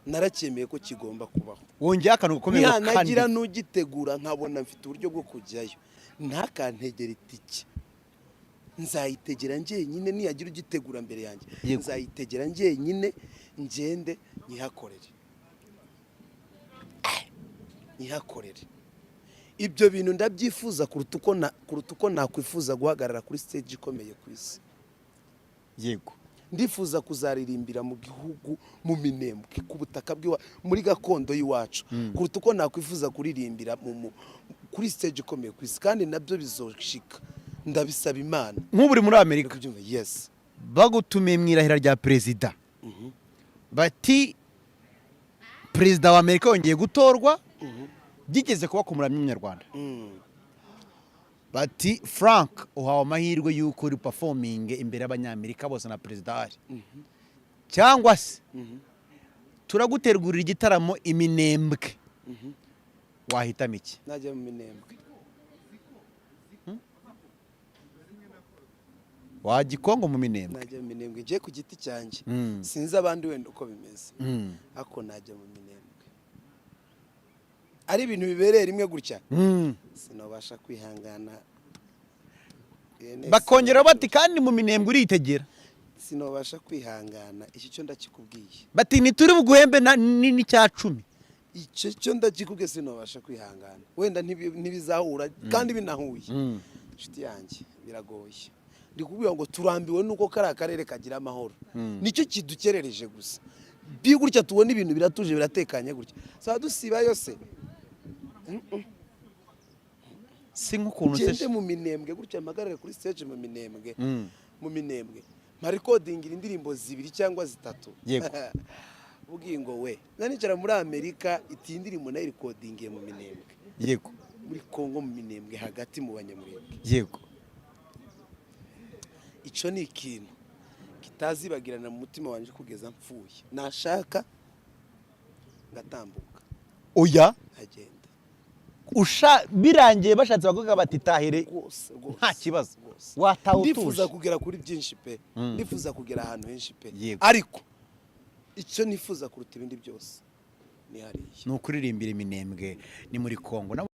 naracyemeye ko kigomba kubaho. wongeye akantu gukomeye nagira n'ugitegura nkabona mfite uburyo bwo kujyayo ntakantegera itike, nzayitegera njyenyine. Niyagira ugitegura mbere yanjye nzayitegera njyenyine, ngende nyihakorere. Ibyo bintu ndabyifuza kuruta uko nakwifuza guhagarara kuri stage ikomeye ku isi. yego Ndifuza kuzaririmbira mu gihugu, mu minembwe, ku butaka muri gakondo y'iwacu, kuruta uko nakwifuza kuririmbira kuri stage ikomeye ku isi, kandi nabyo bizoshika. Ndabisaba Imana. nk'uburi muri Amerika, yes, bagutumiye mu irahira rya perezida, bati perezida wa Amerika yongeye gutorwa, byigeze kuba ku muramyi w'umunyarwanda, bati Frank uhawe amahirwe y'uko uri performing imbere y'abanyamerika bose na perezida ahari, cyangwa se turagutegurira igitaramo iminembwe, wahitamo iki? najya mu minembwe. wagikongo mu minembwe? Najya mu minembwe ngiye ku giti cyanjye, sinzi abandi wenda uko bimeze, ariko najya mu minembwe. Ari ibintu bibereye rimwe gutya, sinabasha kwihangana. Bakongera bati kandi mu minembwe uritegera, sinabasha kwihangana. Iki cyo ndakikubwiye, bati ntituri buguhembe n'icya 10. icyo cyo ndakikubwiye, sinabasha kwihangana. Wenda ntibizahura kandi binahuye. Inshuti yanjye biragoye. Ndi kubwira ngo turambiwe nuko kari akarere kagira amahoro, nicyo kidukerereje gusa. Gutya tubona ibintu biratuje biratekanye gutya, saa dusiba yose. Si nk'ukuntu se mu minembwe gutya amagarare kuri stage mu minembwe mpa recordingira indirimbo 2 cyangwa 3. yego ubugingo we nanicara muri Amerika iti indirimbo nayo recordingiye mu minembwe, yego muri Kongo mu minembwe hagati mu banyamurenge. yego Ico ni ikintu kitazibagirana mu mutima wanje kugeza mpfuye. Nashaka ngatambuka, oya agenda birangiye bashatse bavuga bati tahire nta kibazo, watawutuje. Ndifuza kugera kuri byinshi pe, ndifuza kugera ahantu henshi pe, yego. ariko icyo nifuza kuruta ibindi byose ni hariya, ni ukuririmbira iminembwe ni muri Kongo.